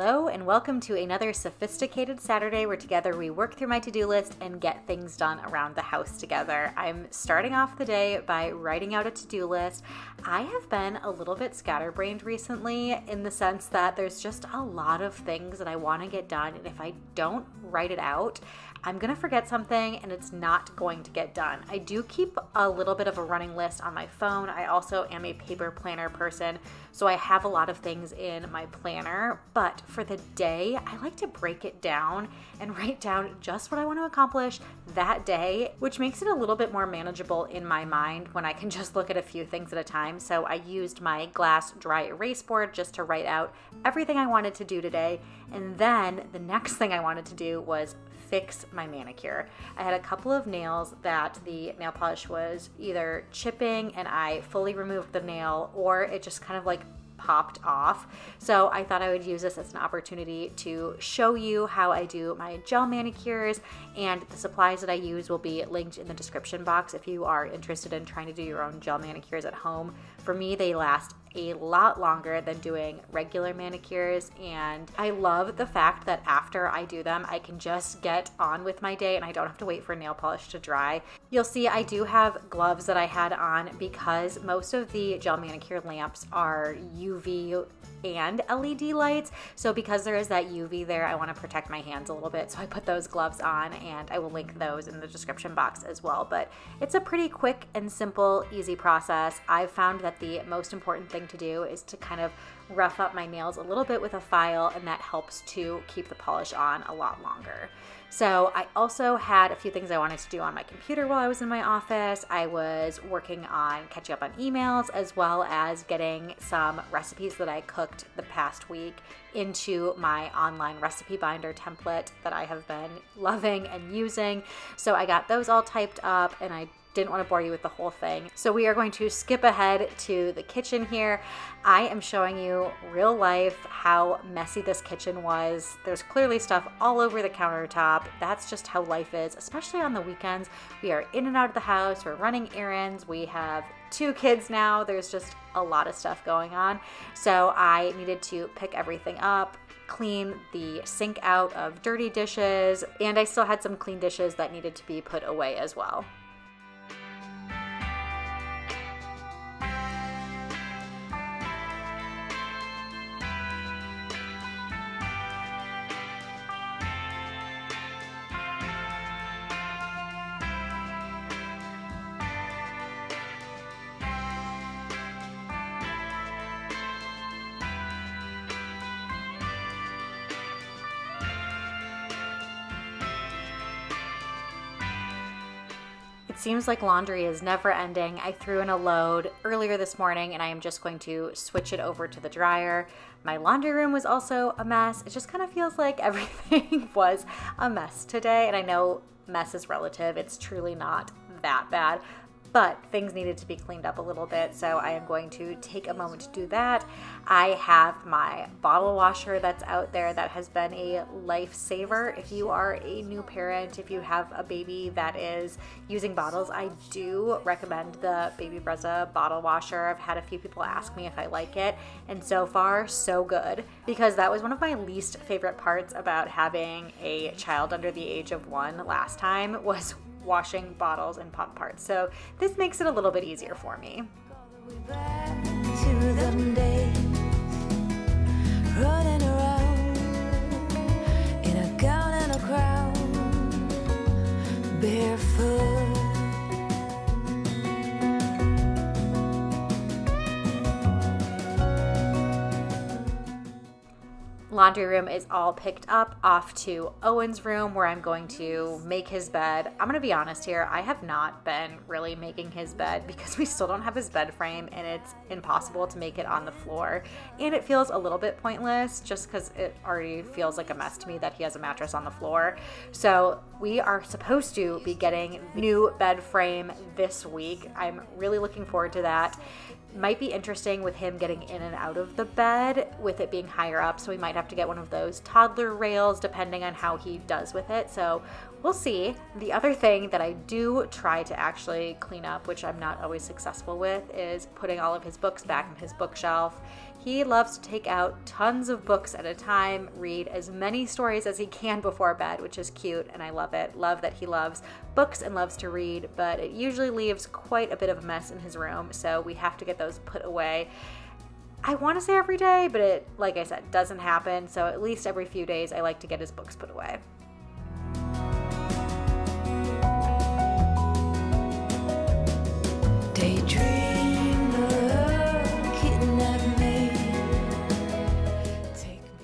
Hello and welcome to another sophisticated Saturday where together we work through my to-do list and get things done around the house together. I'm starting off the day by writing out a to-do list. I have been a little bit scatterbrained recently in the sense that there's just a lot of things that I want to get done, and if I don't write it out, I'm going to forget something and it's not going to get done. I do keep a little bit of a running list on my phone. I also am a paper planner person, so I have a lot of things in my planner. But for the day, I like to break it down and write down just what I want to accomplish that day, which makes it a little bit more manageable in my mind when I can just look at a few things at a time. So I used my glass dry erase board just to write out everything I wanted to do today. And then the next thing I wanted to do was fix my manicure. I had a couple of nails that the nail polish was either chipping and I fully removed the nail, or it just kind of like popped off. So I thought I would use this as an opportunity to show you how I do my gel manicures, and the supplies that I use will be linked in the description box if you are interested in trying to do your own gel manicures at home. For me, they last a lot longer than doing regular manicures, and I love the fact that after I do them, I can just get on with my day and I don't have to wait for nail polish to dry. You'll see I do have gloves that I had on because most of the gel manicure lamps are UV and LED lights. So because there is that UV there, I want to protect my hands a little bit. So I put those gloves on, and I will link those in the description box as well. But it's a pretty quick and simple, easy process. I've found that the most important thing to do is to kind of rough up my nails a little bit with a file, and that helps to keep the polish on a lot longer. So I also had a few things I wanted to do on my computer while I was in my office. I was working on catching up on emails, as well as getting some recipes that I cooked the past week into my online recipe binder template that I have been loving and using. So I got those all typed up, and I didn't want to bore you with the whole thing. So we are going to skip ahead to the kitchen here. I am showing you real life how messy this kitchen was. There's clearly stuff all over the countertop. That's just how life is, especially on the weekends. We are in and out of the house. We're running errands. We have 2 kids now. There's just a lot of stuff going on. So I needed to pick everything up, clean the sink out of dirty dishes, and I still had some clean dishes that needed to be put away as well. It seems like laundry is never ending. I threw in a load earlier this morning, and I am just going to switch it over to the dryer. My laundry room was also a mess. It just kind of feels like everything was a mess today, and I know mess is relative. It's truly not that bad, but things needed to be cleaned up a little bit, so I am going to take a moment to do that. I have my bottle washer that's out there that has been a lifesaver. If you are a new parent, if you have a baby that is using bottles, I do recommend the Baby Brezza bottle washer. I've had a few people ask me if I like it, and so far, so good, because that was one of my least favorite parts about having a child under the age of 1 last time, was washing bottles and pump parts. So this makes it a little bit easier for me. Back to them days, running around in a gown and a crown, barefoot. Laundry room is all picked up, off to Owen's room where I'm going to make his bed. I'm gonna be honest here, I have not been really making his bed because we still don't have his bed frame, and it's impossible to make it on the floor, and it feels a little bit pointless just because it already feels like a mess to me that he has a mattress on the floor. So we are supposed to be getting new bed frame this week. I'm really looking forward to that. Might be interesting with him getting in and out of the bed with it being higher up, so we might have to get one of those toddler rails depending on how he does with it. So We'll see. The other thing that I do try to actually clean up, which I'm not always successful with, is putting all of his books back in his bookshelf. He loves to take out tons of books at a time, read as many stories as he can before bed, which is cute, and I love it. Love that he loves books and loves to read, but it usually leaves quite a bit of a mess in his room, so we have to get those put away. I want to say every day, but it, like I said, doesn't happen, so at least every few days I like to get his books put away.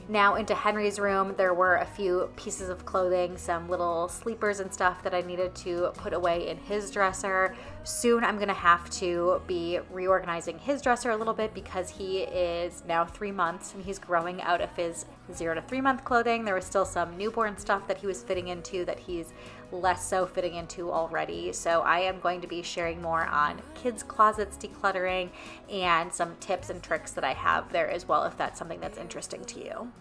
Now into Henry's room, there were a few pieces of clothing, some little sleepers and stuff that I needed to put away in his dresser. Soon I'm gonna have to be reorganizing his dresser a little bit because he is now 3 months and he's growing out of his 0 to 3 month clothing. There was still some newborn stuff that he was fitting into that he's less so fitting into already. So I am going to be sharing more on kids' closets decluttering and some tips and tricks that I have there as well, if that's something that's interesting to you.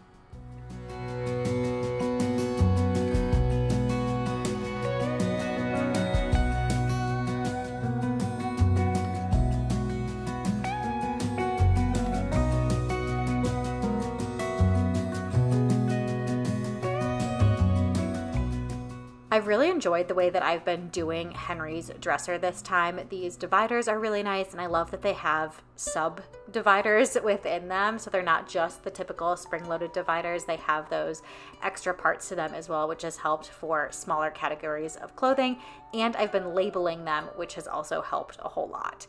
I've really enjoyed the way that I've been doing Henry's dresser this time. These dividers are really nice, and I love that they have sub-dividers within them, so they're not just the typical spring-loaded dividers. They have those extra parts to them as well, which has helped for smaller categories of clothing, and I've been labeling them, which has also helped a whole lot.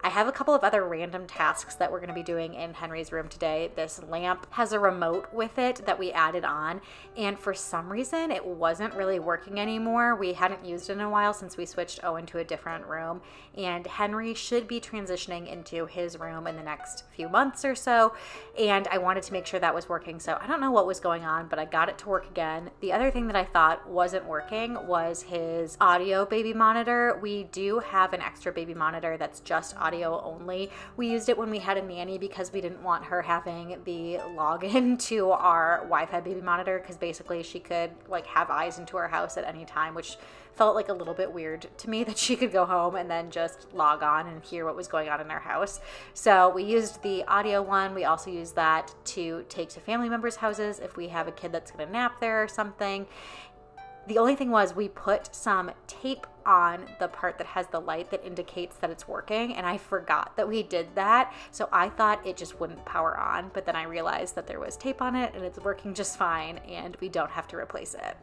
I have a couple of other random tasks that we're going to be doing in Henry's room today. This lamp has a remote with it that we added on, and for some reason it wasn't really working anymore. We hadn't used it in a while since we switched Owen to a different room, and Henry should be transitioning into his room in the next few months or so, and I wanted to make sure that was working, so I don't know what was going on, but I got it to work again. The other thing that I thought wasn't working was his audio baby monitor. We do have an extra baby monitor that's just audio only. We used it when we had a nanny because we didn't want her having the login to our Wi-Fi baby monitor, because basically she could like have eyes into our house at any time, which felt like a little bit weird to me that she could go home and then just log on and hear what was going on in our house. So we used the audio one. We also used that to take to family members' houses if we have a kid that's gonna nap there or something. The only thing was we put some tape on the part that has the light that indicates that it's working, and I forgot that we did that, so I thought it just wouldn't power on, but then I realized that there was tape on it and it's working just fine and we don't have to replace it.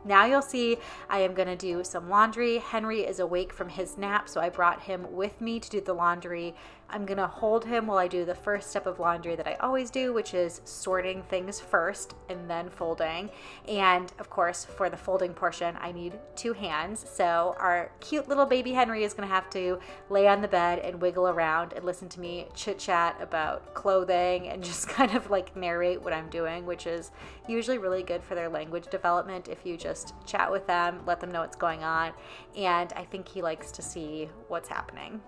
Now you'll see I am going to do some laundry. Henry is awake from his nap, so I brought him with me to do the laundry. I'm going to hold him while I do the first step of laundry that I always do, which is sorting things first and then folding. And of course, for the folding portion, I need 2 hands. So our cute little baby Henry is going to have to lay on the bed and wiggle around and listen to me chit-chat about clothing and just kind of like narrate what I'm doing, which is usually really good for their language development if you just chat with them, let them know what's going on. And I think he likes to see what's happening.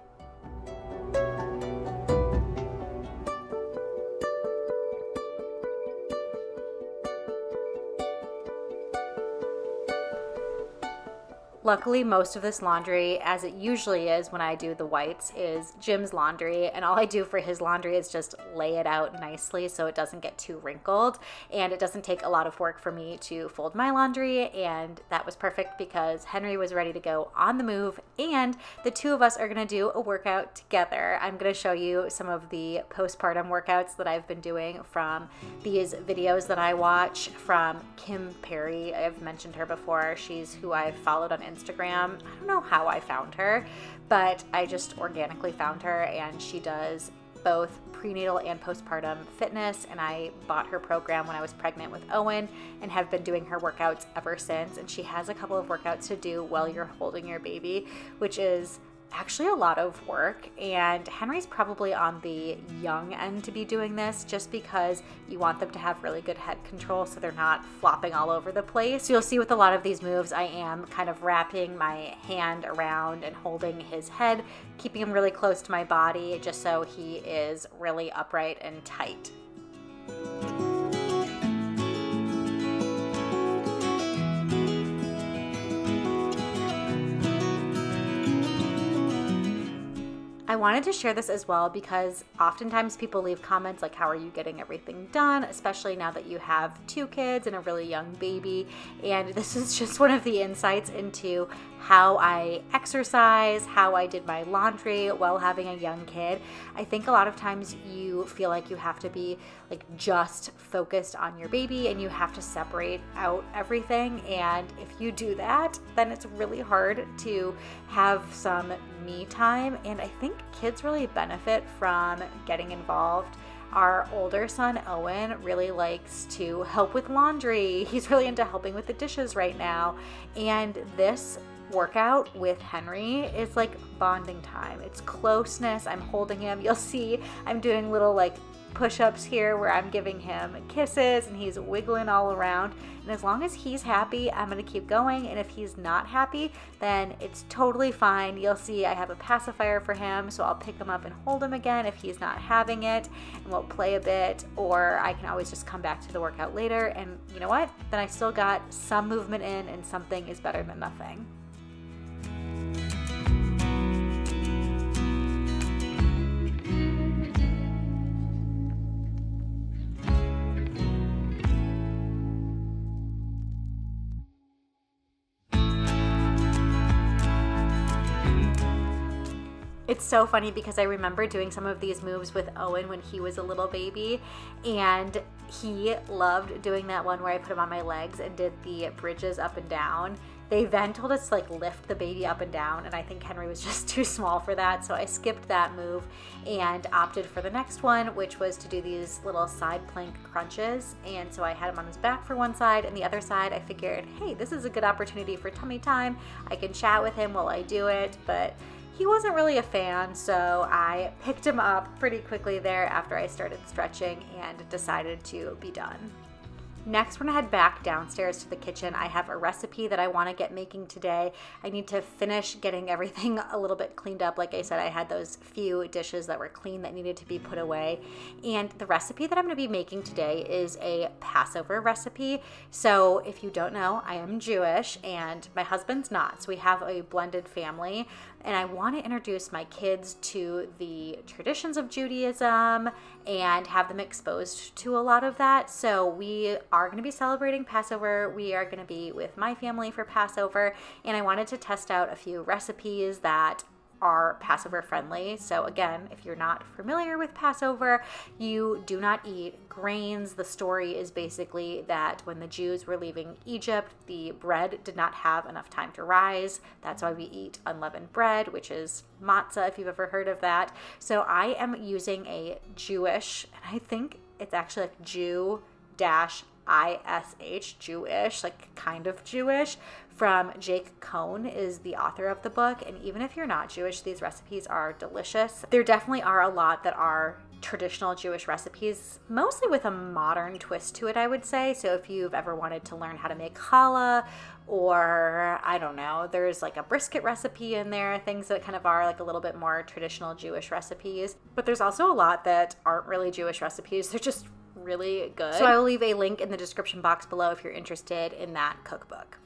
Luckily, most of this laundry, as it usually is when I do the whites, is Jim's laundry, and all I do for his laundry is just lay it out nicely so it doesn't get too wrinkled, and it doesn't take a lot of work for me to fold my laundry, and that was perfect because Henry was ready to go on the move, and the 2 of us are going to do a workout together. I'm going to show you some of the postpartum workouts that I've been doing from these videos that I watch from Kim Perry. I've mentioned her before. She's who I've followed on Instagram. I don't know how I found her, but I just organically found her, and she does both prenatal and postpartum fitness, and I bought her program when I was pregnant with Owen and have been doing her workouts ever since. And she has a couple of workouts to do while you're holding your baby, which is actually a lot of work, and Henry's probably on the young end to be doing this just because you want them to have really good head control so they're not flopping all over the place. So you'll see with a lot of these moves I am kind of wrapping my hand around and holding his head, keeping him really close to my body just so he is really upright and tight. I wanted to share this as well because oftentimes people leave comments like, how are you getting everything done? Especially now that you have 2 kids and a really young baby. And this is just one of the insights into how I exercise, how I did my laundry while having a young kid. I think a lot of times you feel like you have to be like just focused on your baby and you have to separate out everything. And if you do that, then it's really hard to have some me time. And I think kids really benefit from getting involved. Our older son, Owen, really likes to help with laundry. He's really into helping with the dishes right now. And this workout with Henry is like bonding time. It's closeness. I'm holding him. You'll see I'm doing little like push-ups here where I'm giving him kisses and he's wiggling all around. And as long as he's happy, I'm going to keep going. And if he's not happy, then it's totally fine. You'll see I have a pacifier for him, so I'll pick him up and hold him again if he's not having it, and we'll play a bit, or I can always just come back to the workout later. And you know what? Then I still got some movement in, and something is better than nothing. It's so funny because I remember doing some of these moves with Owen when he was a little baby, and he loved doing that one where I put him on my legs and did the bridges up and down. They then told us to like lift the baby up and down, and I think Henry was just too small for that, so I skipped that move and opted for the next one, which was to do these little side plank crunches. And so I had him on his back for one side, and the other side I figured, hey, this is a good opportunity for tummy time. I can chat with him while I do it, but he wasn't really a fan, so I picked him up pretty quickly there after I started stretching and decided to be done. Next, we're gonna head back downstairs to the kitchen. I have a recipe that I wanna get making today. I need to finish getting everything a little bit cleaned up. Like I said, I had those few dishes that were clean that needed to be put away. And the recipe that I'm gonna be making today is a Passover recipe. So if you don't know, I am Jewish and my husband's not. So we have a blended family, and I wanna introduce my kids to the traditions of Judaism and have them exposed to a lot of that. So we are going to be celebrating Passover. We are going to be with my family for Passover, and I wanted to test out a few recipes that are Passover friendly. So again, if you're not familiar with Passover, you do not eat grains. The story is basically that when the Jews were leaving Egypt, the bread did not have enough time to rise. That's why we eat unleavened bread, which is matzah, if you've ever heard of that. So I am using a Jewish, and I think it's actually like Jew-ish, Jewish, like kind of Jewish, from Jake Cohn is the author of the book. And even if you're not Jewish, these recipes are delicious. There definitely are a lot that are traditional Jewish recipes, mostly with a modern twist to it, I would say. So if you've ever wanted to learn how to make challah, or I don't know, there's like a brisket recipe in there, things that kind of are like a little bit more traditional Jewish recipes. But there's also a lot that aren't really Jewish recipes. They're just really good. So I will leave a link in the description box below if you're interested in that cookbook.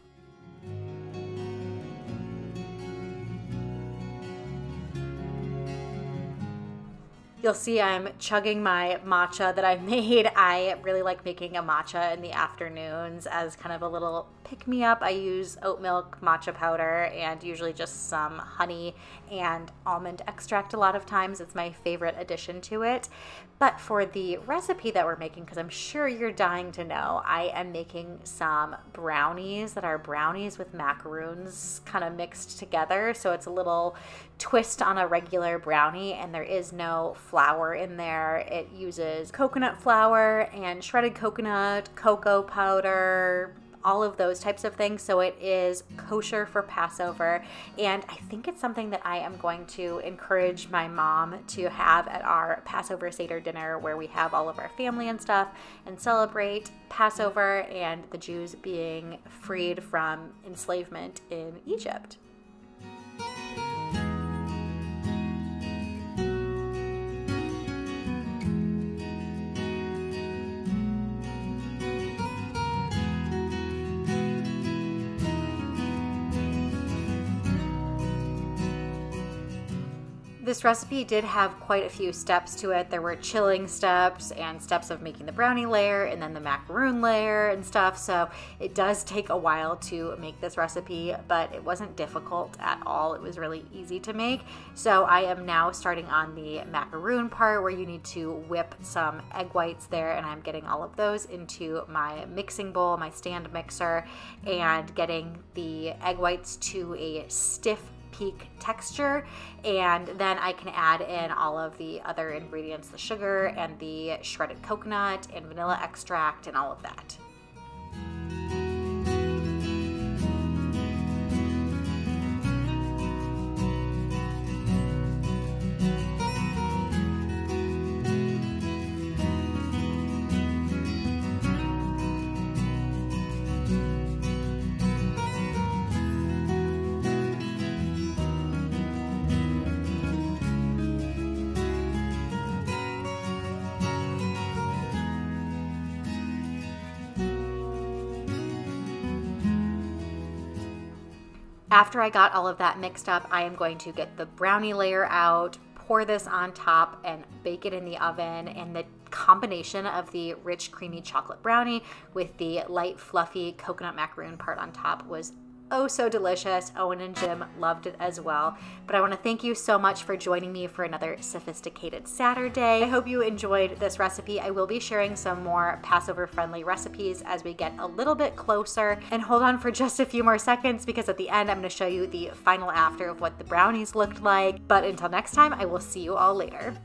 You'll see I'm chugging my matcha that I made. I really like making a matcha in the afternoons as kind of a little pick-me-up. I use oat milk, matcha powder, and usually just some honey and almond extract a lot of times. It's my favorite addition to it. But for the recipe that we're making, because I'm sure you're dying to know, I am making some brownies that are brownies with macaroons kind of mixed together. So it's a little twist on a regular brownie, and there is no flour in there. It uses coconut flour and shredded coconut, cocoa powder, all of those types of things. So it is kosher for Passover. And I think it's something that I am going to encourage my mom to have at our Passover Seder dinner, where we have all of our family and stuff and celebrate Passover and the Jews being freed from enslavement in Egypt. This recipe did have quite a few steps to it. There were chilling steps and steps of making the brownie layer and then the macaroon layer and stuff. So it does take a while to make this recipe, but it wasn't difficult at all. It was really easy to make. So I am now starting on the macaroon part where you need to whip some egg whites there, and I'm getting all of those into my mixing bowl, my stand mixer, and getting the egg whites to a stiff peak texture, and then I can add in all of the other ingredients, the sugar and the shredded coconut and vanilla extract and all of that. After I got all of that mixed up, I am going to get the brownie layer out, pour this on top, and bake it in the oven. And the combination of the rich, creamy chocolate brownie with the light, fluffy coconut macaroon part on top was oh so delicious. Owen and Jim loved it as well. But I want to thank you so much for joining me for another Sophisticated Saturday. I hope you enjoyed this recipe. I will be sharing some more Passover friendly recipes as we get a little bit closer. And hold on for just a few more seconds, because at the end I'm going to show you the final after of what the brownies looked like. But until next time, I will see you all later.